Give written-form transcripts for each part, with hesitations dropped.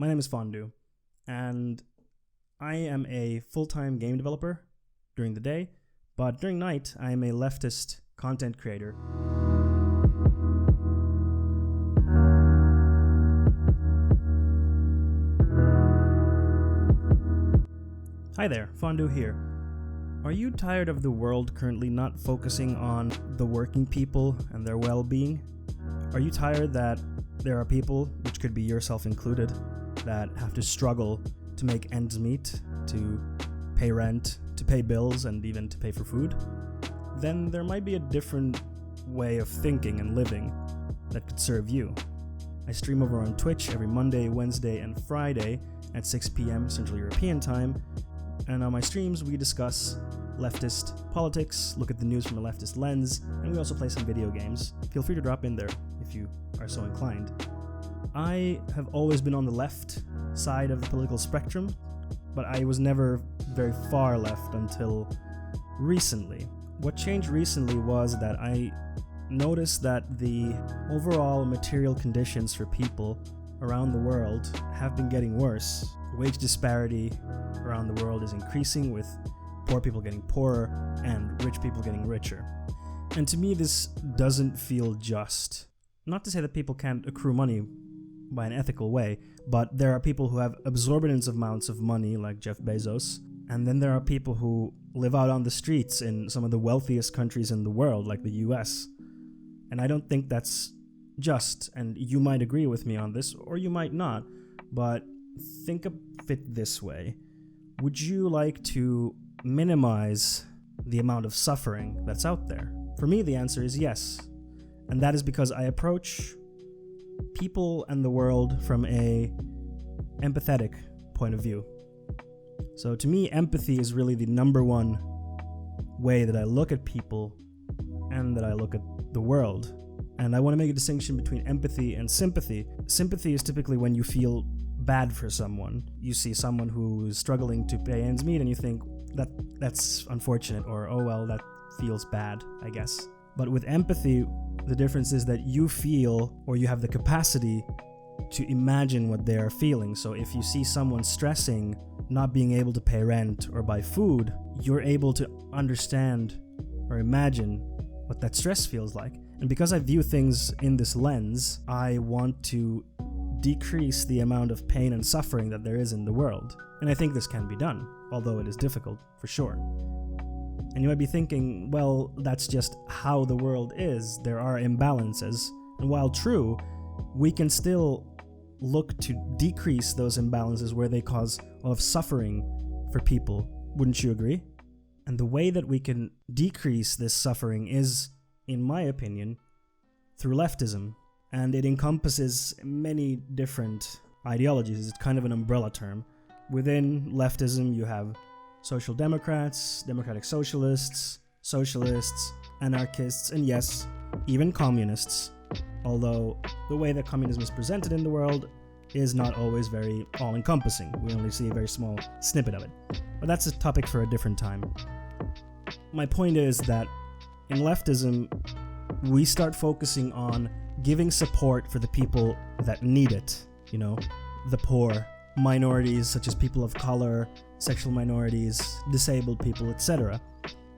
My name is Fondue, and I am a full-time game developer during the day, but during night, I am a leftist content creator. Hi there, Fondue here. Are you tired of the world currently not focusing on the working people and their well-being? Are you tired that there are people, which could be yourself included, that have to struggle to make ends meet, to pay rent, to pay bills, and even to pay for food? Then there might be a different way of thinking and living that could serve you. I stream over on Twitch every Monday, Wednesday, and Friday at 6 p.m. Central European Time, and on my streams we discuss leftist politics, look at the news from a leftist lens, and we also play some video games. Feel free to drop in there if you are so inclined. I have always been on the left side of the political spectrum, but I was never very far left until recently. What changed recently was that I noticed that the overall material conditions for people around the world have been getting worse. Wage disparity around the world is increasing, with poor people getting poorer and rich people getting richer. And to me, this doesn't feel just. Not to say that people can't accrue money by an ethical way, but there are people who have exorbitant amounts of money, like Jeff Bezos, and then there are people who live out on the streets in some of the wealthiest countries in the world, like the US. And I don't think that's just, and you might agree with me on this, or you might not, but think of it this way. Would you like to minimize the amount of suffering that's out there? For me, the answer is yes. And that is because I approach people and the world from a empathetic point of view. So to me, empathy is really the number one way that I look at people and that I look at the world. And I want to make a distinction between empathy and sympathy. Sympathy is typically when you feel bad for someone. You see someone who is struggling to pay ends meet and you think that's unfortunate, or oh well, that feels bad, I guess. But with empathy, the difference is that you feel, or you have the capacity to imagine what they are feeling. So if you see someone stressing, not being able to pay rent or buy food, you're able to understand or imagine what that stress feels like. And because I view things in this lens, I want to decrease the amount of pain and suffering that there is in the world. And I think this can be done, although it is difficult, for sure. And you might be thinking, well, that's just how the world is. There are imbalances. And while true, we can still look to decrease those imbalances where they cause a lot of suffering for people. Wouldn't you agree? And the way that we can decrease this suffering is, in my opinion, through leftism. And it encompasses many different ideologies. It's kind of an umbrella term. Within leftism, you have social democrats, democratic socialists, anarchists, and yes, even communists. Although the way that communism is presented in the world is not always very all-encompassing. We only see a very small snippet of it. But that's a topic for a different time. My point is that in leftism, we start focusing on giving support for the people that need it. You know, the poor, minorities such as people of color, sexual minorities, disabled people, etc.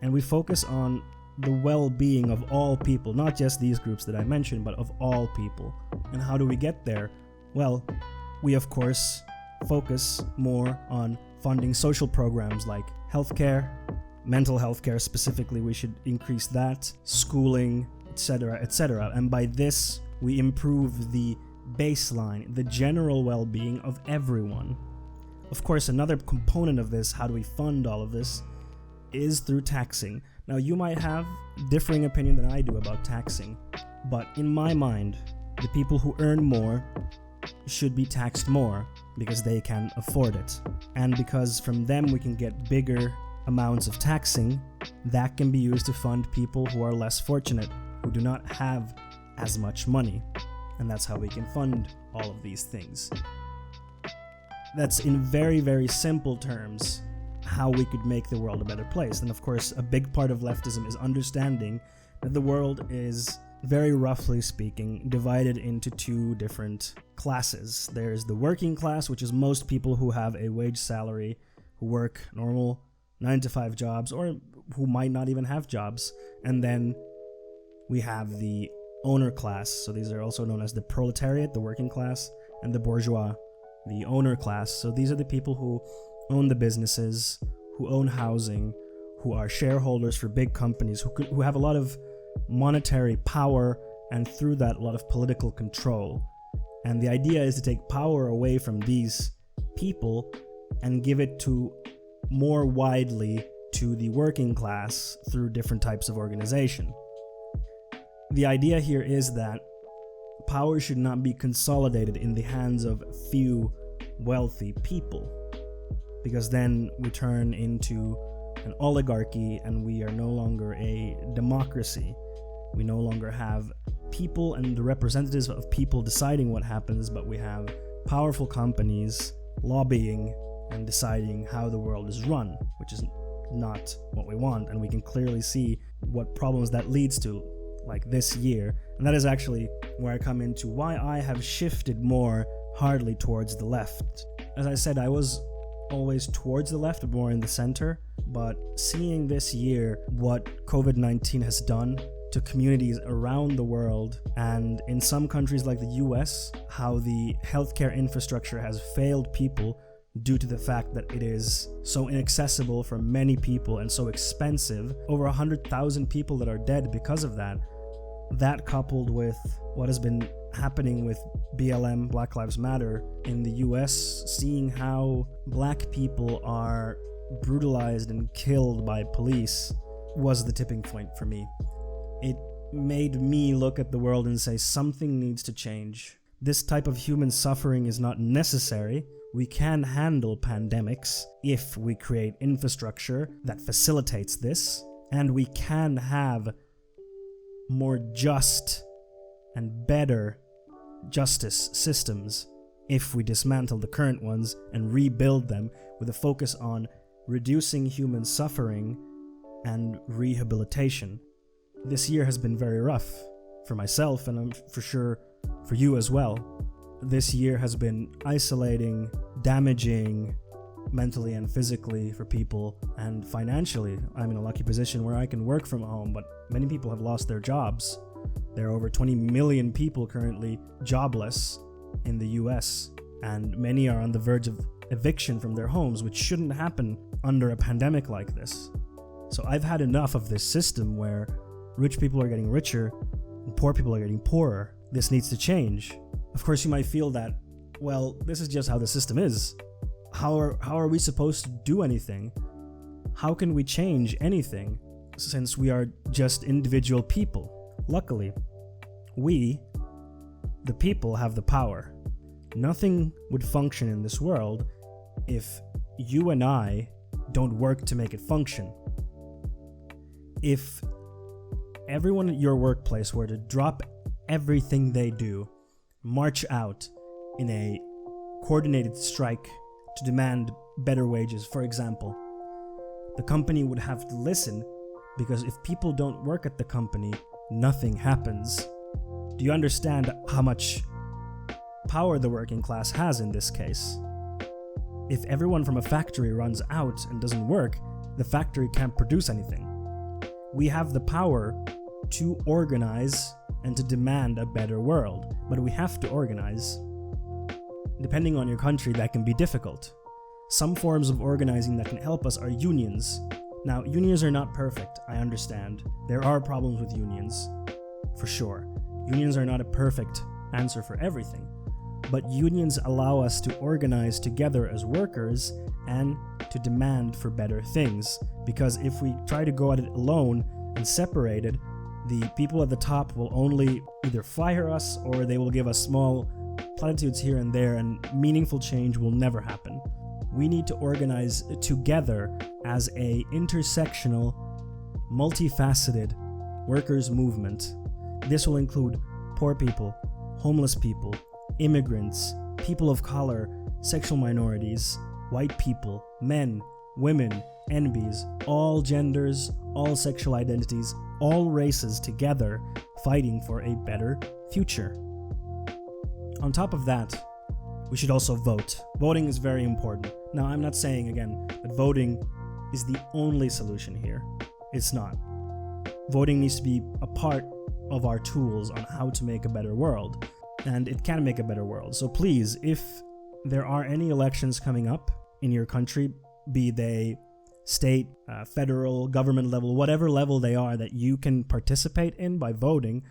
And we focus on the well-being of all people, not just these groups that I mentioned, but of all people. And how do we get there? Well, we of course focus more on funding social programs like healthcare, mental health care specifically. We should increase that, schooling, etc., etc. And by this, we improve the baseline, the general well-being of everyone. Of course, another component of this, how do we fund all of this, is through taxing. Now, you might have differing opinion than I do about taxing, but in my mind, the people who earn more should be taxed more because they can afford it. And because from them we can get bigger amounts of taxing that can be used to fund people who are less fortunate, who do not have as much money. And that's how we can fund all of these things. That's in very, very simple terms how we could make the world a better place. And of course, a big part of leftism is understanding that the world is very roughly speaking, divided into two different classes. There's the working class, which is most people who have a wage salary, who work normal 9-to-5 jobs, or who might not even have jobs. And then we have the owner class. So these are also known as the proletariat, the working class, and the bourgeois, the owner class. So these are the people who own the businesses, who own housing, who are shareholders for big companies, who have a lot of monetary power, and through that a lot of political control. And the idea is to take power away from these people and give it to more widely to the working class through different types of organization. The idea here is that power should not be consolidated in the hands of few wealthy people, because then we turn into an oligarchy and we are no longer a democracy. We no longer have people and the representatives of people deciding what happens, but we have powerful companies lobbying and deciding how the world is run, which is not what we want. And we can clearly see what problems that leads to, like this year. And that is actually where I come into why I have shifted more hardly towards the left. As I said, I was always towards the left, more in the center, but seeing this year what COVID-19 has done to communities around the world, and in some countries like the US, how the healthcare infrastructure has failed people due to the fact that it is so inaccessible for many people and so expensive. Over 100,000 people that are dead because of that. That coupled with what has been happening with BLM, Black Lives Matter, in the US, seeing how black people are brutalized and killed by police was the tipping point for me. It made me look at the world and say something needs to change. This type of human suffering is not necessary. We can handle pandemics if we create infrastructure that facilitates this, and we can have more just and better justice systems if we dismantle the current ones and rebuild them with a focus on reducing human suffering and rehabilitation. This year has been very rough for myself, and I'm for sure for you as well. This year has been isolating, damaging, mentally and physically for people, and financially. I'm in a lucky position where I can work from home, but many people have lost their jobs. There are over 20 million people currently jobless in the US, and many are on the verge of eviction from their homes, which shouldn't happen under a pandemic like this. So I've had enough of this system where rich people are getting richer and poor people are getting poorer. This needs to change. Of course, you might feel that, well, this is just how the system is. How are we supposed to do anything? How can we change anything since we are just individual people? Luckily, we, the people, have the power. Nothing would function in this world if you and I don't work to make it function. If everyone at your workplace were to drop everything they do, march out in a coordinated strike to demand better wages, for example, the company would have to listen, because if people don't work at the company, nothing happens. Do you understand how much power the working class has in this case? If everyone from a factory runs out and doesn't work, the factory can't produce anything. We have the power to organize and to demand a better world, but we have to organize. Depending on your country, that can be difficult. Some forms of organizing that can help us are unions. Now, unions are not perfect, I understand. There are problems with unions, for sure. Unions are not a perfect answer for everything, but unions allow us to organize together as workers and to demand for better things. Because if we try to go at it alone and separated, the people at the top will only either fire us or they will give us small platitudes here and there, and meaningful change will never happen. We need to organize together as a intersectional, multifaceted workers' movement. This will include poor people, homeless people, immigrants, people of color, sexual minorities, white people, men, women, enemies, all genders, all sexual identities, all races together fighting for a better future. On top of that, we should also vote. Voting is very important. Now, I'm not saying, again, that voting is the only solution here. It's not. Voting needs to be a part of our tools on how to make a better world, and it can make a better world. So please, if there are any elections coming up in your country, be they state, federal, government level, whatever level they are that you can participate in by voting,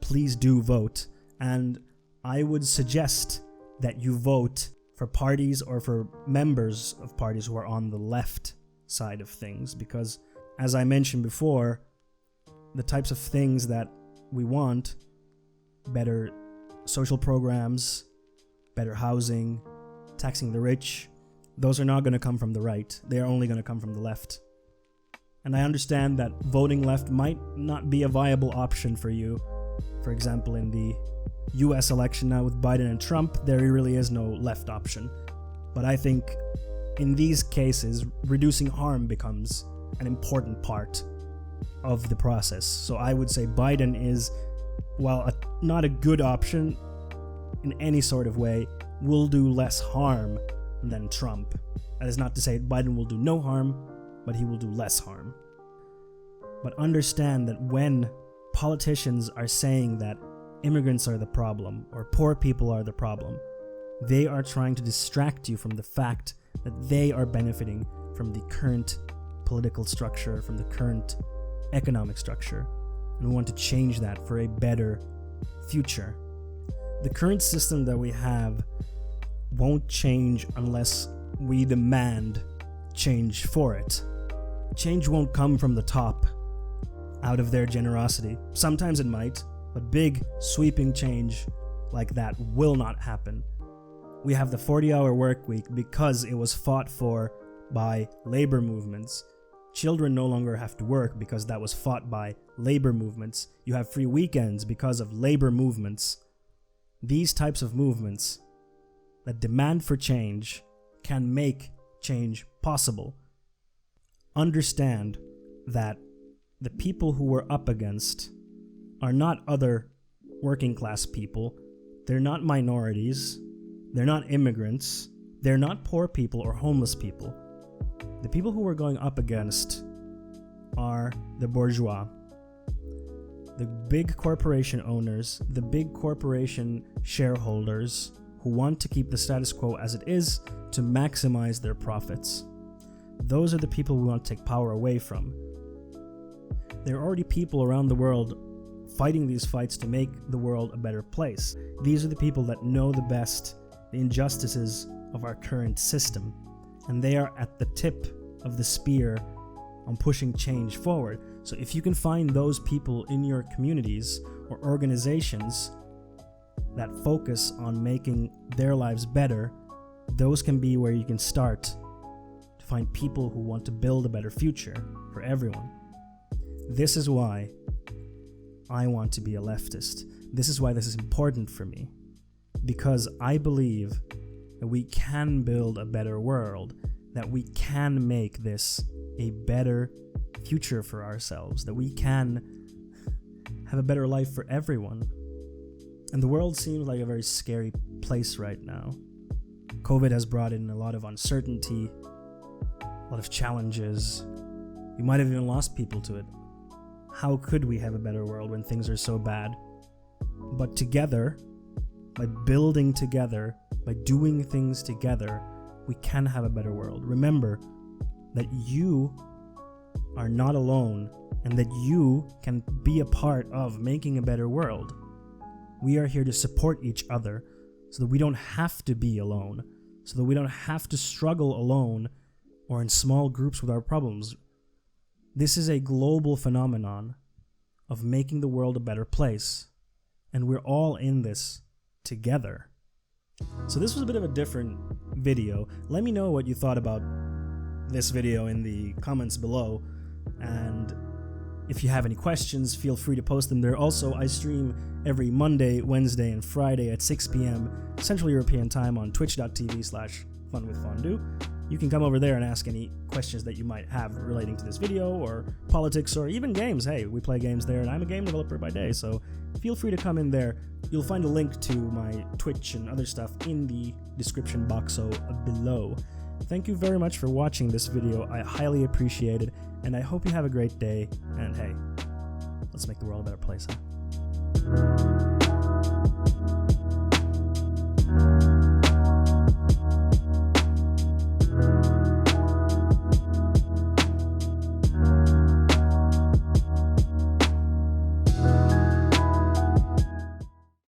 please do vote. And I would suggest that you vote for parties or for members of parties who are on the left side of things, because as I mentioned before, the types of things that we want, better social programs, better housing, taxing the rich, those are not going to come from the right. They are only going to come from the left. And I understand that voting left might not be a viable option for you. For example, in the US election now with Biden and Trump, there really is no left option. But I think in these cases, reducing harm becomes an important part of the process. So I would say Biden is, while not a good option in any sort of way, will do less harm than Trump. That is not to say Biden will do no harm, but he will do less harm. But understand that when politicians are saying that immigrants are the problem or poor people are the problem, they are trying to distract you from the fact that they are benefiting from the current political structure, from the current economic structure, and we want to change that for a better future. The current system that we have won't change unless we demand change for it. Change won't come from the top, out of their generosity. Sometimes it might, but big, sweeping change like that will not happen. We have the 40-hour work week because it was fought for by labor movements. Children no longer have to work because that was fought by labor movements. You have free weekends because of labor movements. These types of movements that demand for change can make change possible. Understand that the people who we're up against are not other working class people. They're not minorities. They're not immigrants. They're not poor people or homeless people. The people who we're going up against are the bourgeois, the big corporation owners, the big corporation shareholders who want to keep the status quo as it is to maximize their profits. Those are the people we want to take power away from. There are already people around the world fighting these fights to make the world a better place. These are the people that know the best the injustices of our current system, and they are at the tip of the spear on pushing change forward. So if you can find those people in your communities or organizations that focus on making their lives better, those can be where you can start to find people who want to build a better future for everyone. This is why I want to be a leftist. This is why this is important for me, because I believe that we can build a better world, that we can make this a better future for ourselves, that we can have a better life for everyone. And the world seems like a very scary place right now. COVID has brought in a lot of uncertainty, a lot of challenges. You might have even lost people to it. How could we have a better world when things are so bad? But together, by building together, by doing things together, we can have a better world. Remember that you are not alone and that you can be a part of making a better world. We are here to support each other so that we don't have to be alone, so that we don't have to struggle alone or in small groups with our problems. This is a global phenomenon of making the world a better place, and we're all in this together. So this was a bit of a different video. Let me know what you thought about this video in the comments below, and if you have any questions, feel free to post them there. Also, I stream every Monday, Wednesday, and Friday at 6 p.m. Central European Time on twitch.tv/funwithfondue. You can come over there and ask any questions that you might have relating to this video or politics or even games. Hey, we play games there, and I'm a game developer by day, so feel free to come in there. You'll find a link to my Twitch and other stuff in the description box below. Thank you very much for watching this video. I highly appreciate it, and I hope you have a great day. And hey, let's make the world a better place, huh?